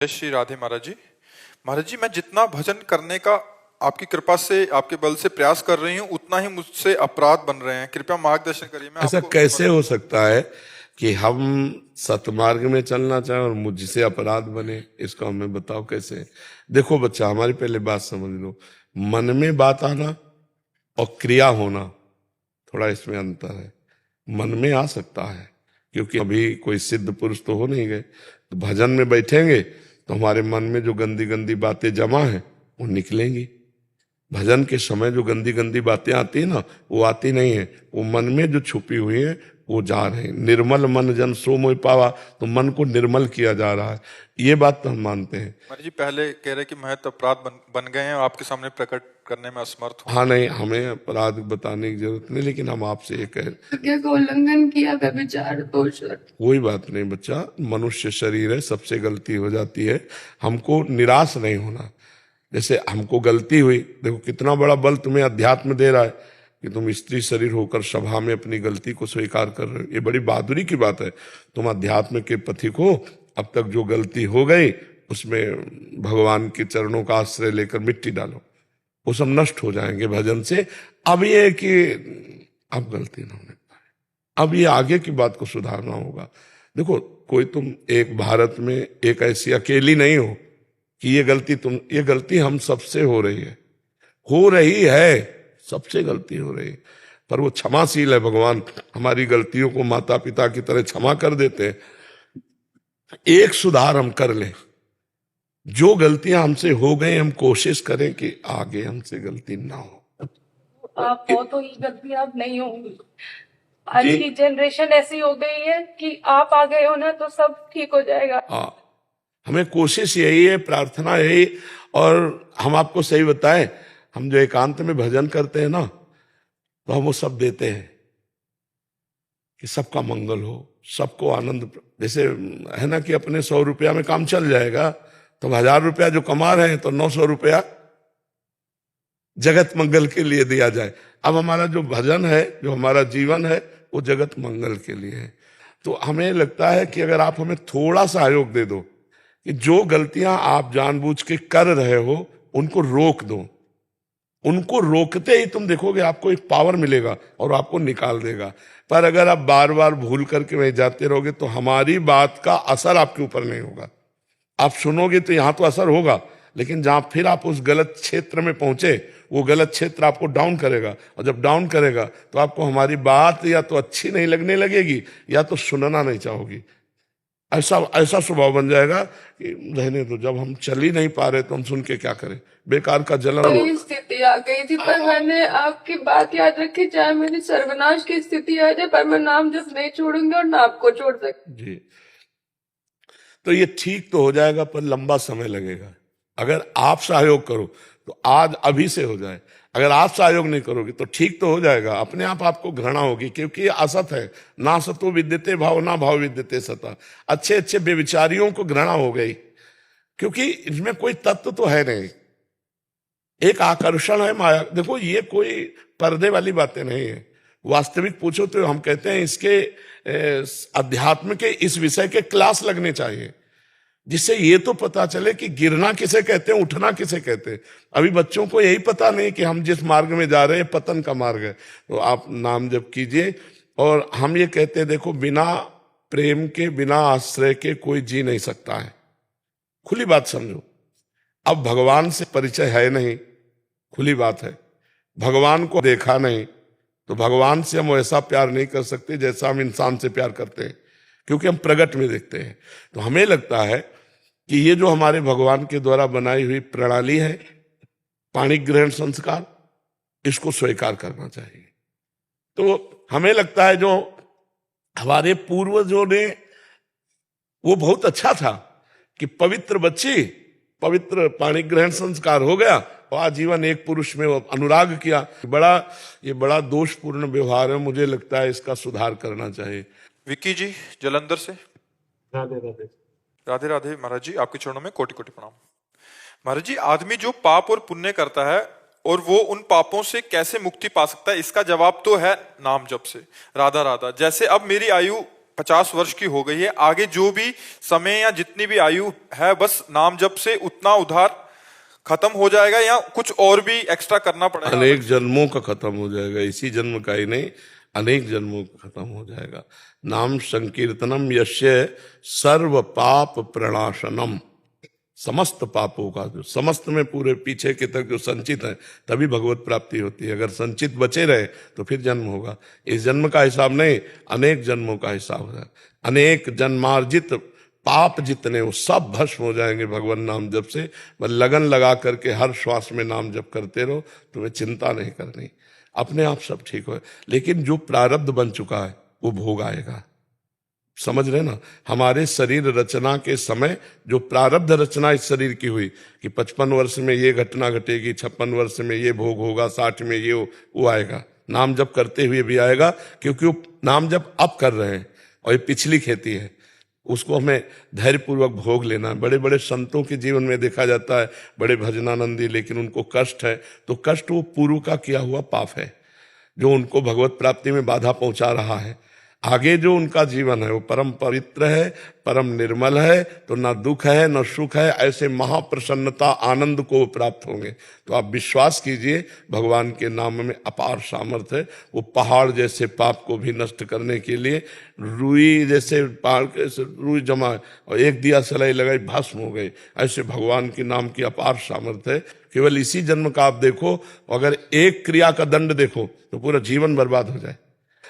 जय श्री राधे महाराज जी। महाराज जी, मैं जितना भजन करने का आपकी कृपा से, आपके बल से प्रयास कर रही हूँ, उतना ही मुझसे अपराध बन रहे हैं। कृपया मार्गदर्शन करिए। मैं ऐसा आपको कैसे हो सकता है कि हम सतमार्ग में चलना चाहें और मुझसे अपराध बने? इसको हमें बताओ कैसे। देखो बच्चा, हमारी पहले बात समझ लो। मन में बात आना और क्रिया होना, थोड़ा इसमें अंतर है। मन में आ सकता है क्योंकि अभी कोई सिद्ध पुरुष तो हो नहीं गए। तो भजन में बैठेंगे तो हमारे मन में जो गंदी गंदी बातें जमा है वो निकलेंगी। भजन के समय जो गंदी गंदी बातें आती है ना, वो आती नहीं है, वो मन में जो छुपी हुई है वो जा रहे हैं। निर्मल मन जन सो मोहि पावा, तो मन को निर्मल किया जा रहा है। ये बात तो हम मानते हैं। महाराज जी पहले कह रहे कि महत्व अपराध बन गए हैं और आपके सामने प्रकट करने में असमर्थ हूँ। हाँ नहीं, हमें अपराध बताने की जरूरत नहीं, लेकिन हम आपसे ये कह आज्ञा का उल्लंघन किया, व्यभिचार, दोष। कोई बात नहीं बच्चा, मनुष्य शरीर है, सबसे गलती हो जाती है। हमको निराश नहीं होना। जैसे हमको गलती हुई, देखो कितना बड़ा बल तुम्हें अध्यात्म दे रहा है कि तुम स्त्री शरीर होकर सभा में अपनी गलती को स्वीकार कर रहे हो। ये बड़ी बहादुरी की बात है। तुम अध्यात्म के पथिक हो। अब तक जो गलती हो गई उसमें भगवान के चरणों का आश्रय लेकर मिट्टी डालो, वो सब नष्ट हो जाएंगे भजन से। अब ये कि अब गलती ना होने पाए, अब ये आगे की बात को सुधारना होगा। देखो, कोई तुम एक भारत में एक ऐसी अकेली नहीं हो कि ये गलती हम सबसे हो रही है, सबसे गलती हो रही है। पर वो क्षमाशील है भगवान, हमारी गलतियों को माता पिता की तरह क्षमा कर देते हैं। एक सुधार हम कर लें, जो गलतियां हमसे हो गई हम कोशिश करें कि आगे हमसे गलती ना हो। आप हो तो ये गलती आप नहीं होंगी। आज की जनरेशन ऐसी हो गई है कि आप आ गए हो ना तो सब ठीक हो जाएगा। हाँ, हमें कोशिश यही है, प्रार्थना यही। और हम आपको सही बताएं, हम जो एकांत में भजन करते हैं ना, तो हम वो सब देते हैं कि सबका मंगल हो, सबको आनंद। जैसे है ना कि अपने 100 रुपया में काम चल जाएगा, तो 1000 रुपया जो कमा रहे हैं तो 900 रुपया जगत मंगल के लिए दिया जाए। अब हमारा जो भजन है, जो हमारा जीवन है, वो जगत मंगल के लिए है। तो हमें लगता है कि अगर आप हमें थोड़ा सहयोग दे दो कि जो गलतियां आप जानबूझ के कर रहे हो उनको रोक दो, उनको रोकते ही तुम देखोगे आपको एक पावर मिलेगा और आपको निकाल देगा। पर अगर आप बार बार भूल करके वहीं जाते रहोगे तो हमारी बात का असर आपके ऊपर नहीं होगा। आप सुनोगे तो यहां तो असर होगा, लेकिन जहां फिर आप उस गलत क्षेत्र में पहुंचे, वो गलत क्षेत्र आपको डाउन करेगा। और जब डाउन करेगा तो आपको हमारी बात या तो अच्छी नहीं लगने लगेगी या तो सुनना नहीं चाहोगी। ऐसा स्वभाव बन जाएगा कि रहने दो, जब हम चल ही नहीं पा रहे तो हम सुन के क्या करें, बेकार का जलन। स्थिति आ गई थी, पर मैंने आपकी बात याद रखी, चाहे मेरी सर्वनाश की स्थिति आ जाए, पर मैं नाम जब नहीं छोड़ूंगी और ना आपको छोड़ सकती जी। तो ये ठीक तो हो जाएगा, पर लंबा समय लगेगा। अगर आप सहयोग करो तो आज अभी से हो जाए। अगर आप सहयोग नहीं करोगे तो ठीक तो हो जाएगा, अपने आप आपको घृणा होगी, क्योंकि ये असत है। ना सतो विद्यते भाव, ना भाव विद्यते सता। अच्छे अच्छे बेविचारियों को घृणा हो गई, क्योंकि इसमें कोई तत्व तो है नहीं, एक आकर्षण है, माया। देखो, ये कोई पर्दे वाली बातें नहीं है। वास्तविक पूछो तो हम कहते हैं इसके अध्यात्म के इस विषय के क्लास लगने चाहिए, जिससे ये तो पता चले कि गिरना किसे कहते हैं, उठना किसे कहते हैं। अभी बच्चों को यही पता नहीं कि हम जिस मार्ग में जा रहे हैं पतन का मार्ग है। तो आप नाम जप कीजिए। और हम ये कहते हैं, देखो, बिना प्रेम के, बिना आश्रय के कोई जी नहीं सकता है। खुली बात समझो। अब भगवान से परिचय है नहीं, खुली बात है। भगवान को देखा नहीं तो भगवान से हम ऐसा प्यार नहीं कर सकते जैसा हम इंसान से प्यार करते हैं, क्योंकि हम प्रगट में देखते हैं। तो हमें लगता है कि ये जो हमारे भगवान के द्वारा बनाई हुई प्रणाली है, पाणी ग्रहण संस्कार, इसको स्वीकार करना चाहिए। तो हमें लगता है जो हमारे पूर्वजों ने, वो बहुत अच्छा था कि पवित्र बच्ची, पवित्र पाणी ग्रहण संस्कार हो गया और आजीवन एक पुरुष में अनुराग किया। ये बड़ा दोषपूर्ण व्यवहार है, मुझे लगता है इसका सुधार करना चाहिए। विक्की जी जलंधर से। राधे राधे। राधे राधे महाराज जी, आपके चरणों में कोटि कोटि प्रणाम। महाराज जी, आदमी जो पाप और पुण्य करता है और वो उन पापों से कैसे मुक्ति पा सकता है, इसका जवाब तो है नाम जप से, राधा राधा। जैसे अब मेरी आयु 50 वर्ष की हो गई है, आगे जो भी समय या जितनी भी आयु है बस नाम जप से उतना उधार खत्म हो जाएगा या कुछ और भी एक्स्ट्रा करना पड़ेगा? अनेक जन्मों का खत्म हो जाएगा, इसी जन्म का ही नहीं, अनेक जन्मों का खत्म हो जाएगा। नाम संकीर्तनम यस्य सर्व पाप प्रणाशनम, समस्त पापों का जो समस्त में पूरे पीछे के तक जो संचित है तभी भगवत प्राप्ति होती है। अगर संचित बचे रहे तो फिर जन्म होगा। इस जन्म का हिसाब नहीं, अनेक जन्मों का हिसाब है। अनेक जन्मार्जित पाप जितने वो सब भस्म हो जाएंगे भगवान नाम जप से। बस लगन लगा करके हर श्वास में नाम जप करते रहो, तुम्हें चिंता नहीं करनी, अपने आप सब ठीक हो। लेकिन जो प्रारब्ध बन चुका है वो भोग आएगा, समझ रहे ना। हमारे शरीर रचना के समय जो प्रारब्ध रचना इस शरीर की हुई कि 55 वर्ष में ये घटना घटेगी, 56 वर्ष में ये भोग होगा, 60 में ये वो आएगा। नाम जप करते हुए भी आएगा, क्योंकि वो नाम जप अब कर रहे हैं और ये पिछली खेती है, उसको हमें धैर्यपूर्वक भोग लेना है। बड़े बड़े संतों के जीवन में देखा जाता है, बड़े भजनानंदी, लेकिन उनको कष्ट है तो कष्ट वो पूर्व का किया हुआ पाप है जो उनको भगवत प्राप्ति में बाधा पहुंचा रहा है। आगे जो उनका जीवन है वो परम पवित्र है, परम निर्मल है, तो ना दुख है न सुख है, ऐसे महाप्रसन्नता आनंद को प्राप्त होंगे। तो आप विश्वास कीजिए भगवान के नाम में अपार सामर्थ्य है। वो पहाड़ जैसे पाप को भी नष्ट करने के लिए रुई जैसे पहाड़ के रुई जमा और एक दिया सलाई लगाई भस्म हो गई, ऐसे भगवान के नाम की अपार सामर्थ्य है। केवल इसी जन्म का आप देखो, अगर एक क्रिया का दंड देखो तो पूरा जीवन बर्बाद हो जाए।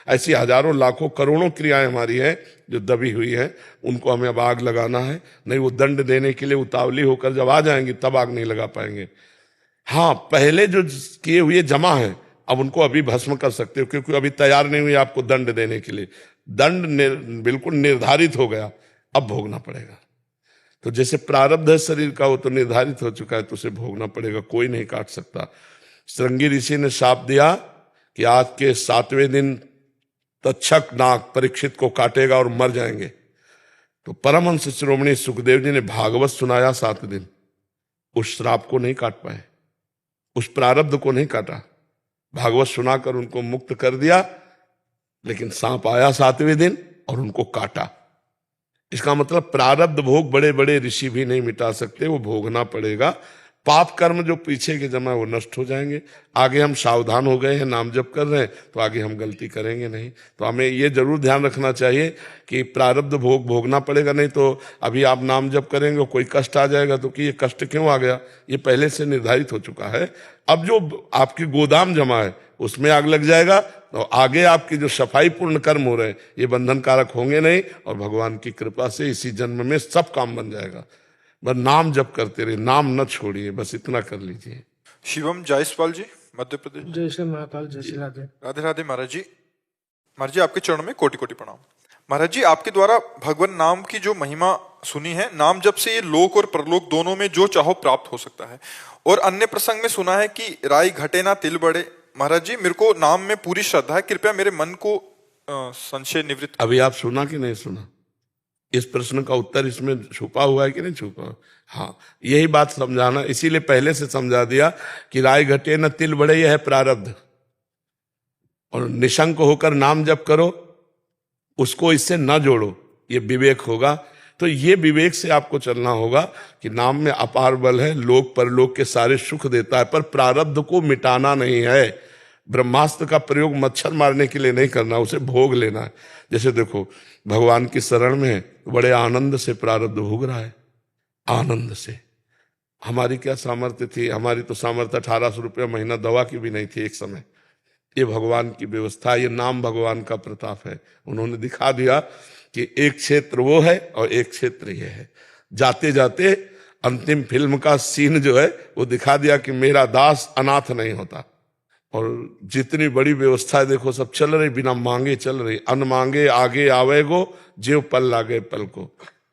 ऐसी हजारों लाखों करोड़ों क्रियाएं हमारी हैं जो दबी हुई है, उनको हमें अब आग लगाना है। नहीं वो दंड देने के लिए उतावली होकर जब आ जाएंगी तब आग नहीं लगा पाएंगे। हाँ, पहले जो किए हुए जमा है अब उनको अभी भस्म कर सकते हो, क्योंकि अभी तैयार नहीं हुई आपको दंड देने के लिए। दंड बिल्कुल निर्धारित हो गया, अब भोगना पड़ेगा। तो जैसे प्रारब्ध है शरीर का वो तो निर्धारित हो चुका है, तो उसे भोगना पड़ेगा, कोई नहीं काट सकता। श्रृंगी ऋषि ने शाप दिया कि आज के 7वें दिन तक्षक नाग परीक्षित को काटेगा और मर जाएंगे। तो परमहंस शिरोमणि सुखदेव जी ने भागवत सुनाया 7 दिन, उस श्राप को नहीं काट पाए, उस प्रारब्ध को नहीं काटा। भागवत सुनाकर उनको मुक्त कर दिया, लेकिन सांप आया 7वें दिन और उनको काटा। इसका मतलब प्रारब्ध भोग बड़े बड़े ऋषि भी नहीं मिटा सकते, वो भोगना पड़ेगा। पाप कर्म जो पीछे के जमा वो नष्ट हो जाएंगे। आगे हम सावधान हो गए हैं, नाम जप कर रहे हैं, तो आगे हम गलती करेंगे नहीं। तो हमें ये जरूर ध्यान रखना चाहिए कि प्रारब्ध भोग भोगना पड़ेगा, नहीं तो अभी आप नाम जप करेंगे कोई कष्ट आ जाएगा तो कि ये कष्ट क्यों आ गया, ये पहले से निर्धारित हो चुका है। अब जो आपकी गोदाम जमा है उसमें आग लग जाएगा, तो आगे आपकी जो सफाई पूर्ण कर्म हो रहे हैं ये बंधन कारक होंगे नहीं, और भगवान की कृपा से इसी जन्म में सब काम बन जाएगा। बस नाम जप करते रहिए, नाम न छोड़िए, बस इतना कर लीजिए। शिवम जायसवाल जी, मध्य प्रदेश। जय श्री महाकाल, जय श्री राधे। राधे राधे महाराज जी। महाराज जी आपके चरणों में कोटि कोटि प्रणाम। महाराज जी आपके द्वारा भगवान नाम की जो महिमा सुनी है, नाम जप से ये लोक और परलोक दोनों में जो चाहो प्राप्त हो सकता है। और अन्य प्रसंग में सुना है कि राई घटे ना तिल बढ़े। महाराज जी मेरे को नाम में पूरी श्रद्धा है, कृपया मेरे मन को संशय निवृत्त। अभी आप सुना कि नहीं सुना? इस प्रश्न का उत्तर इसमें छुपा हुआ है कि नहीं छुपा? हाँ, यही बात समझाना, इसीलिए पहले से समझा दिया कि राय घटे न तिल बढ़े, यह है प्रारब्ध। और निशंक होकर नाम जप करो, उसको इससे न जोड़ो, ये विवेक होगा। तो ये विवेक से आपको चलना होगा कि नाम में अपार बल है, लोक परलोक के सारे सुख देता है, पर प्रारब्ध को मिटाना नहीं है। ब्रह्मास्त्र का प्रयोग मच्छर मारने के लिए नहीं करना, उसे भोग लेना है। जैसे देखो भगवान की शरण में बड़े आनंद से प्रारब्ध भोग रहा है, आनंद से। हमारी क्या सामर्थ्य थी? हमारी तो सामर्थ्य 1800 रुपया महीना दवा की भी नहीं थी एक समय। ये भगवान की व्यवस्था, ये नाम भगवान का प्रताप है। उन्होंने दिखा दिया कि एक क्षेत्र वो है और एक क्षेत्र ये है। जाते जाते अंतिम फिल्म का सीन जो है वो दिखा दिया कि मेरा दास अनाथ नहीं होता। और जितनी बड़ी व्यवस्था देखो सब चल रही, बिना मांगे चल रही। अन मांगे आगे आवेगो, जेव पल लागे पल को।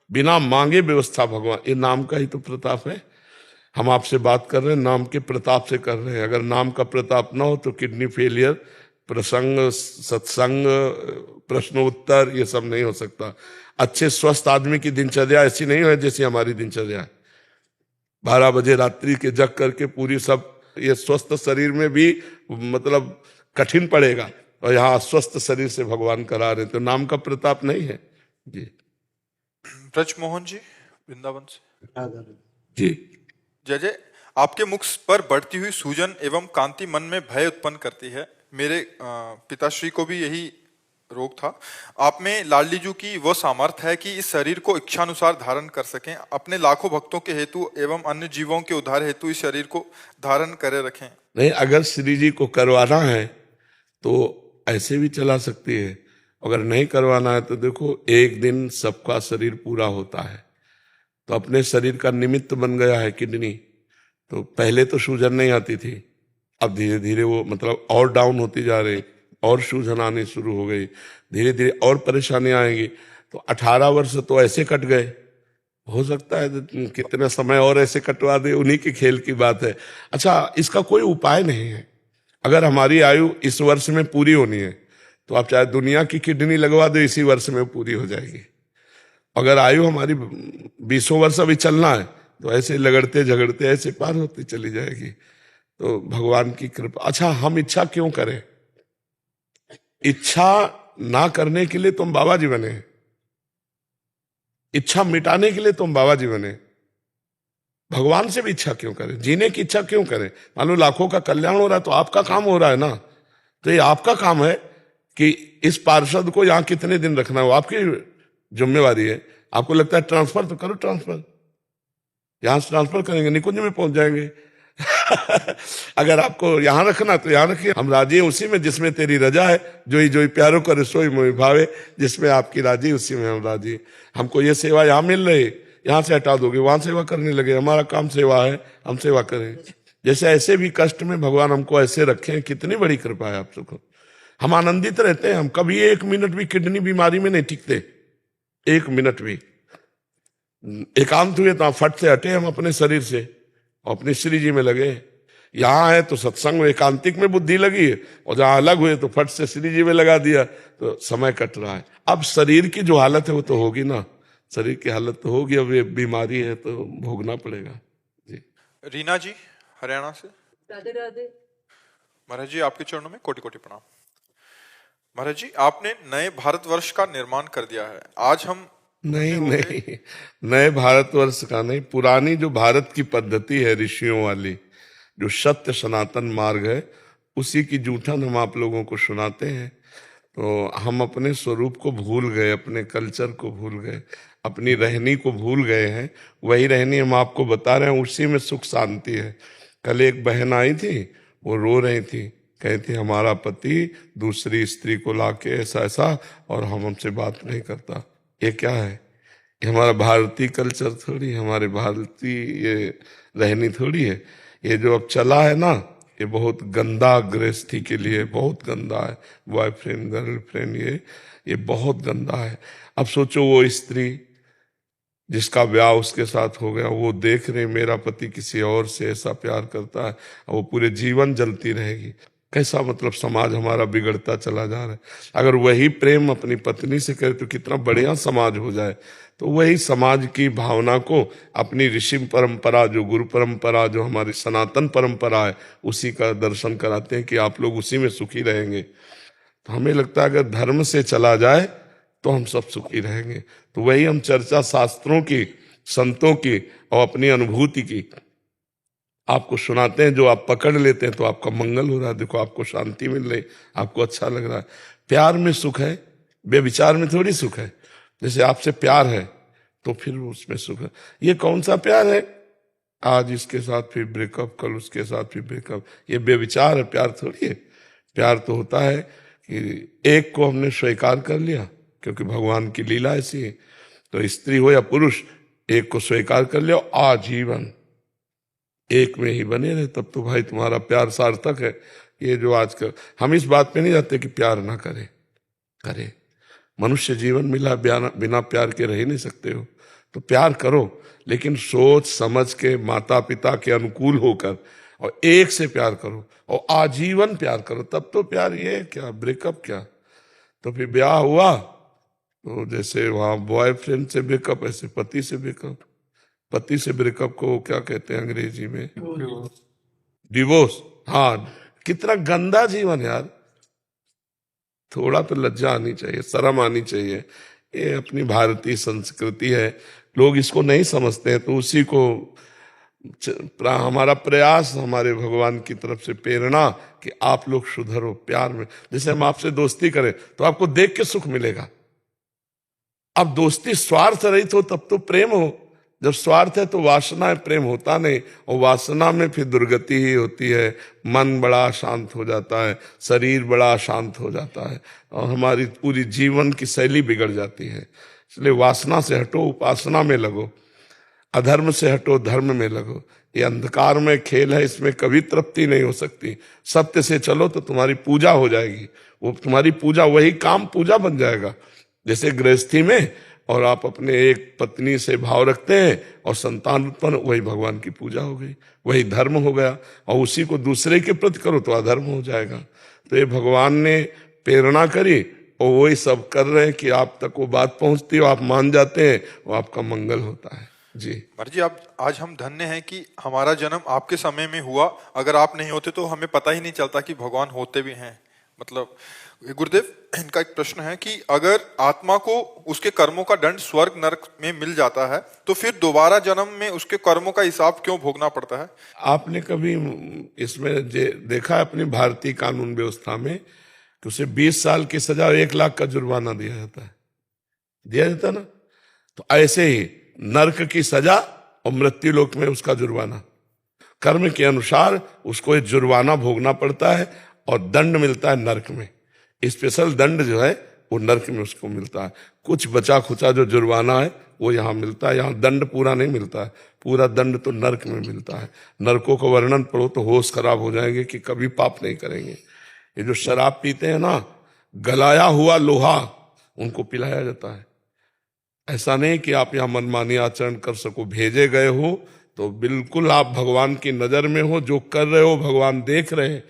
बिना मांगे व्यवस्था भगवान, ये नाम का ही तो प्रताप है। हम आपसे बात कर रहे हैं, नाम के प्रताप से कर रहे हैं। अगर नाम का प्रताप ना हो तो किडनी फेलियर, प्रसंग, सत्संग, प्रश्नोत्तर, ये सब नहीं हो सकता। अच्छे स्वस्थ आदमी की दिनचर्या ऐसी नहीं है जैसी हमारी दिनचर्या है। 12 बजे रात्रि के जग करके पूरी सब, ये स्वस्थ शरीर में भी मतलब कठिन पड़ेगा, और यहाँ अस्वस्थ शरीर से भगवान करा रहे, तो नाम का प्रताप नहीं है। जी ब्रजमोहन जी वृंदावन से। जी। जय जय। आपके मुख पर बढ़ती हुई सूजन एवं कांति मन में भय उत्पन्न करती है। मेरे पिताश्री को भी यही रोग था। आप में लाडली जू की वह सामर्थ्य है कि इस शरीर को इच्छानुसार धारण कर सकें। अपने लाखों भक्तों के हेतु एवं अन्य जीवों के उद्धार हेतु इस शरीर को धारण करे रखें। नहीं, अगर श्री जी को करवाना है तो ऐसे भी चला सकती है, अगर नहीं करवाना है तो देखो एक दिन सबका शरीर पूरा होता है। तो अपने शरीर का निमित्त बन गया है किडनी। तो पहले तो सूजन नहीं आती थी, अब धीरे धीरे वो मतलब और डाउन होती जा रही, और सूजन आनी शुरू हो गई, धीरे धीरे और परेशानी आएंगी। तो 18 वर्ष तो ऐसे कट गए, हो सकता है कितने समय और ऐसे कटवा दे, उन्हीं की खेल की बात है। अच्छा, इसका कोई उपाय नहीं है। अगर हमारी आयु इस वर्ष में पूरी होनी है तो आप चाहे दुनिया की किडनी लगवा दो, इसी वर्ष में पूरी हो जाएगी। अगर आयु हमारी 20 वर्ष अभी चलना है तो ऐसे लगड़ते झगड़ते ऐसे पार होती चली जाएगी। तो भगवान की कृपा। अच्छा, हम इच्छा क्यों करें? इच्छा ना करने के लिए तुम बाबा जी बने, इच्छा मिटाने के लिए तुम बाबा जी बने। भगवान से भी इच्छा क्यों करें? जीने की इच्छा क्यों करें? मान लो लाखों का कल्याण हो रहा है तो आपका काम हो रहा है ना। तो ये आपका काम है कि इस पार्षद को यहां कितने दिन रखना है, वो आपकी जिम्मेवारी है। आपको लगता है ट्रांसफर, तो करो ट्रांसफर, यहां से ट्रांसफर करेंगे, निकुंज में पहुंच जाएंगे। अगर आपको यहां रखना तो यहां रखिए। हम राजी हैं उसी में जिसमें तेरी रजा है, जो ही प्यारो करे सोई मोहि भावे। जिसमें आपकी राजी उसी में हम राजी। हमको ये सेवा यहां मिल रही, यहां से हटा दोगे वहां सेवा करने लगे। हमारा काम सेवा है, हम सेवा करें। जैसे ऐसे भी कष्ट में भगवान हमको ऐसे रखे, कितनी बड़ी कृपा है आप सबको। हम आनंदित रहते हैं। हम कभी 1 मिनट भी किडनी बीमारी में नहीं टिकते, 1 मिनट भी। एकांत हुए तो फट से हटे हम अपने शरीर से, अपने श्री जी में लगे। यहां है तो सत्संग में एकांतिक में बुद्धि लगी है, और जहां अलग हुए तो फट से श्री जी में लगा दिया, तो समय कट रहा है। अब शरीर की जो हालत है वो तो होगी ना, शरीर की हालत तो होगी। अब ये बीमारी है तो भोगना पड़ेगा जी। रीना जी हरियाणा से। राधे राधे। महाराज जी आपके चरणों में कोटि कोटि प्रणाम। महाराज जी आपने नए भारतवर्ष का निर्माण कर दिया है। आज हम नहीं, नए भारतवर्ष का नहीं, पुरानी जो भारत की पद्धति है ऋषियों वाली, जो सत्य सनातन मार्ग है, उसी की जूठन हम आप लोगों को सुनाते हैं। तो हम अपने स्वरूप को भूल गए, अपने कल्चर को भूल गए, अपनी रहनी को भूल गए हैं। वही रहनी हम आपको बता रहे हैं, उसी में सुख शांति है। कल एक बहन आई थी, वो रो रही थी, कहती हमारा पति दूसरी स्त्री को लाके ऐसा ऐसा, और हमसे बात नहीं करता। ये क्या है? ये हमारा भारतीय कल्चर थोड़ी, हमारे भारतीय ये रहनी थोड़ी है। ये जो अब चला है ना, ये बहुत गंदा गृहस्थी के लिए बहुत गंदा है। बॉयफ्रेंड गर्लफ्रेंड, ये बहुत गंदा है। अब सोचो वो स्त्री जिसका ब्याह उसके साथ हो गया, वो देख रहे मेरा पति किसी और से ऐसा प्यार करता है, वो पूरे जीवन जलती रहेगी। कैसा मतलब समाज हमारा बिगड़ता चला जा रहा है। अगर वही प्रेम अपनी पत्नी से करे तो कितना बढ़िया समाज हो जाए। तो वही समाज की भावना को अपनी ऋषि परंपरा, जो गुरु परंपरा, जो हमारी सनातन परंपरा है, उसी का दर्शन कराते हैं कि आप लोग उसी में सुखी रहेंगे। तो हमें लगता है अगर धर्म से चला जाए तो हम सब सुखी रहेंगे। तो वही हम चर्चा शास्त्रों की, संतों की और अपनी अनुभूति की आपको सुनाते हैं। जो आप पकड़ लेते हैं तो आपका मंगल हो रहा है। देखो आपको शांति मिल रही, आपको अच्छा लग रहा है। प्यार में सुख है, बेविचार में थोड़ी सुख है। जैसे आपसे प्यार है तो फिर उसमें सुख है। ये कौन सा प्यार है? आज इसके साथ फिर ब्रेकअप, कल उसके साथ फिर ब्रेकअप। ये बेविचार है, प्यार थोड़ी है। प्यार तो होता है कि एक को हमने स्वीकार कर लिया, क्योंकि भगवान की लीला ऐसी है। तो स्त्री हो या पुरुष, एक को स्वीकार कर लिया, आजीवन एक में ही बने रहे, तब तो भाई तुम्हारा प्यार सार्थक है। ये जो आजकल हम इस बात पे नहीं जाते कि प्यार ना करे, करे। मनुष्य जीवन मिला, बिना प्यार के रह ही नहीं सकते हो। तो प्यार करो, लेकिन सोच समझ के, माता पिता के अनुकूल होकर, और एक से प्यार करो और आजीवन प्यार करो, तब तो प्यार। ये क्या ब्रेकअप क्या? तो फिर ब्याह हुआ तो जैसे वहां बॉयफ्रेंड से ब्रेकअप, ऐसे पति से ब्रेकअप। पति से ब्रेकअप को क्या कहते हैं अंग्रेजी में? डिवोर्स। हाँ, कितना गंदा जीवन यार। थोड़ा तो लज्जा आनी चाहिए, शर्म आनी चाहिए। ये अपनी भारतीय संस्कृति है, लोग इसको नहीं समझते हैं, तो उसी को हमारा प्रयास, हमारे भगवान की तरफ से प्रेरणा कि आप लोग सुधरो प्यार में। जैसे हम आपसे दोस्ती करें तो आपको देख के सुख मिलेगा। अब दोस्ती स्वार्थ रहित हो तब तो प्रेम हो, जब स्वार्थ है तो वासना है, प्रेम होता नहीं, और वासना में फिर दुर्गति ही होती है। मन बड़ा अशांत हो जाता है, शरीर बड़ा अशांत हो जाता है, और हमारी पूरी जीवन की शैली बिगड़ जाती है। इसलिए वासना से हटो, उपासना में लगो, अधर्म से हटो, धर्म में लगो। ये अंधकार में खेल है, इसमें कभी तृप्ति नहीं हो सकती। सत्य से चलो तो तुम्हारी पूजा हो जाएगी, वो तुम्हारी पूजा, वही काम पूजा बन जाएगा। जैसे गृहस्थी में और आप अपने एक पत्नी से भाव रखते हैं और संतान उत्पन्न, वही भगवान की पूजा हो गई, वही धर्म हो गया। और उसी को दूसरे के प्रति करो तो अधर्म हो जाएगा। तो ये भगवान ने प्रेरणा करी और वही सब कर रहे हैं कि आप तक वो बात पहुंचती हो, आप मान जाते हैं, वो आपका मंगल होता है। जी महाराज जी, आप आज हम धन्य हैं कि हमारा जन्म आपके समय में हुआ। अगर आप नहीं होते तो हमें पता ही नहीं चलता कि भगवान होते भी हैं। मतलब गुरुदेव, इनका एक प्रश्न है कि अगर आत्मा को उसके कर्मों का दंड स्वर्ग नरक में मिल जाता है तो फिर दोबारा जन्म में उसके कर्मों का हिसाब क्यों भोगना पड़ता है? आपने कभी इसमें देखा है अपनी भारतीय कानून व्यवस्था में कि उसे 20 साल की सजा और 1 लाख का जुर्माना दिया जाता है, दिया जाता ना? तो ऐसे ही नरक की सजा और मृत्यु लोक में उसका जुर्माना, कर्म के अनुसार उसको एक जुर्माना भोगना पड़ता है और दंड मिलता है नरक में। स्पेशल दंड जो है वो नरक में उसको मिलता है। कुछ बचा खुचा जो जुर्माना है वो यहाँ मिलता है, यहाँ दंड पूरा नहीं मिलता है। पूरा दंड तो नरक में मिलता है। नरकों का वर्णन पढ़ो तो होश खराब हो जाएंगे कि कभी पाप नहीं करेंगे। ये जो शराब पीते हैं ना, गलाया हुआ लोहा उनको पिलाया जाता है। ऐसा नहीं कि आप यहाँ मनमानी आचरण कर सको। भेजे गए हो तो बिल्कुल आप भगवान की नजर में हो, जो कर रहे हो भगवान देख रहे हैं,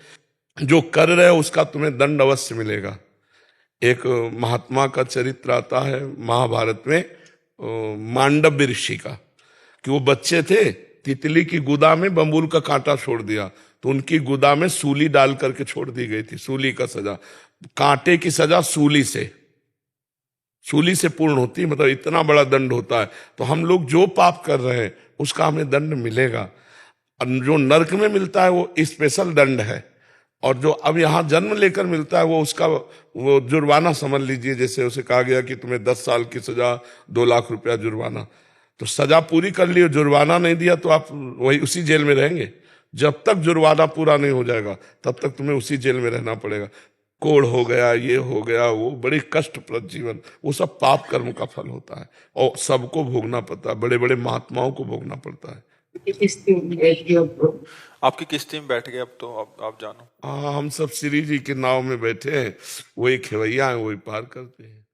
जो कर रहे हो उसका तुम्हें दंड अवश्य मिलेगा। एक महात्मा का चरित्र आता है महाभारत में, मांडव्य ऋषि का, कि वो बच्चे थे, तितली की गुदा में बंबूल का कांटा छोड़ दिया तो उनकी गुदा में सूली डाल करके छोड़ दी गई थी। सूली का सजा, कांटे की सजा सूली से पूर्ण होती है, मतलब इतना बड़ा दंड होता है। तो हम लोग जो पाप कर रहे हैं उसका हमें दंड मिलेगा। जो नरक में मिलता है वो स्पेशल दंड है, और जो अब यहाँ जन्म लेकर मिलता है वो उसका वो जुर्माना समझ लीजिए। जैसे उसे कहा गया कि तुम्हें 10 साल की सजा, 2 लाख रुपया जुर्माना, तो सजा पूरी कर ली, जुर्माना नहीं दिया तो आप वही उसी जेल में रहेंगे। जब तक जुर्माना पूरा नहीं हो जाएगा तब तक तुम्हें उसी जेल में रहना पड़ेगा। कोढ़ हो गया, ये हो गया, वो बड़ी कष्टप्रद जीवन, वो सब पाप कर्म का फल होता है और सबको भोगना पड़ता है। बड़े बड़े महात्माओं को भोगना पड़ता है। आपकी किस्ती में बैठ गए अब तो आप जानो। हाँ, हम सब श्री जी के नाव में बैठे हैं, वही खेवैया है, वही पार करते हैं।